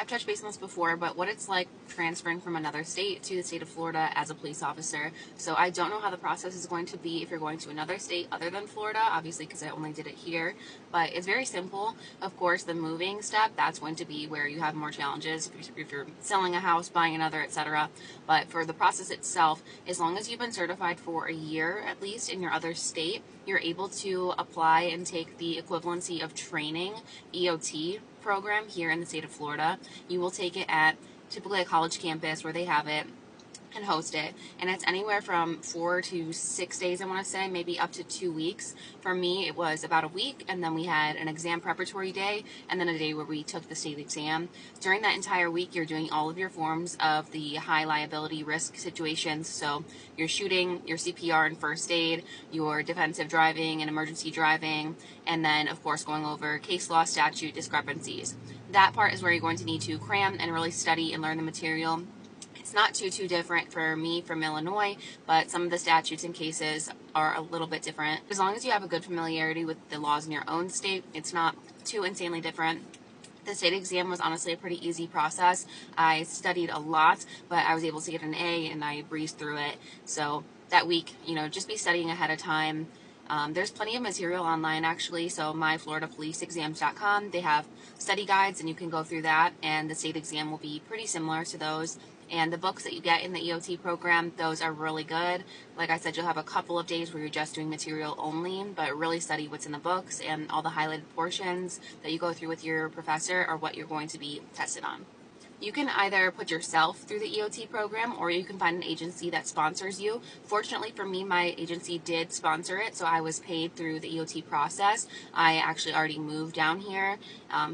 I've touched base on this before, but what it's like transferring from another state to the state of Florida as a police officer. So I don't know how the process is going to be if you're going to another state other than Florida, obviously because I only did it here, but it's very simple. Of course, the moving step, that's going to be where you have more challenges if you're selling a house, buying another, etc. But for the process itself, as long as you've been certified for a year at least in your other state, you're able to apply and take the equivalency of training, EOT program here in the state of Florida. You will take it at typically a college campus where they have it and host it, and it's anywhere from 4 to 6 days, I want to say, maybe up to 2 weeks. For me, it was about a week, and then we had an exam preparatory day and then a day where we took the state exam. During that entire week, you're doing all of your forms of the high liability risk situations, so your shooting, your CPR and first aid, your defensive driving and emergency driving, and then of course going over case law, statute discrepancies. That part is where you're going to need to cram and really study and learn the material. It's not too different for me from Illinois, but some of the statutes and cases are a little bit different. As long as you have a good familiarity with the laws in your own state, it's not too insanely different. The state exam was honestly a pretty easy process. I studied a lot, but I was able to get an A and I breezed through it. So that week, just be studying ahead of time. There's plenty of material online actually, so myfloridapoliceexams.com, they have study guides and you can go through that, and the state exam will be pretty similar to those. And the books that you get in the EOT program, those are really good. Like I said, you'll have a couple of days where you're just doing material only, but really study what's in the books, and all the highlighted portions that you go through with your professor are what you're going to be tested on. You can either put yourself through the EOT program, or you can find an agency that sponsors you. Fortunately for me, my agency did sponsor it, so I was paid through the EOT process. I actually already moved down here,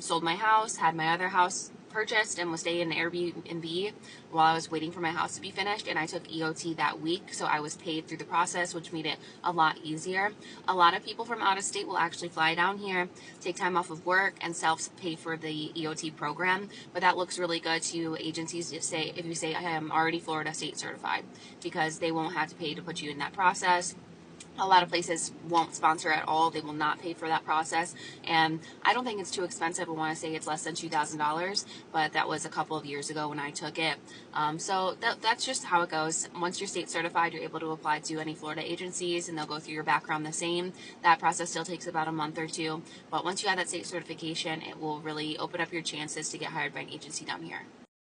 sold my house, had my other house purchased, and was staying in an Airbnb while I was waiting for my house to be finished, and I took EOT that week, so I was paid through the process, which made it a lot easier. A lot of people from out of state will actually fly down here, take time off of work, and self-pay for the EOT program, but that looks really good to agencies if you say I am already Florida state certified, because they won't have to pay to put you in that process. A lot of places won't sponsor at all. They will not pay for that process, and I don't think it's too expensive. I want to say it's less than $2,000, but that was a couple of years ago when I took it. So that's just how it goes. Once you're state certified, you're able to apply to any Florida agencies, and they'll go through your background the same. That process still takes about a month or two, but once you have that state certification, it will really open up your chances to get hired by an agency down here.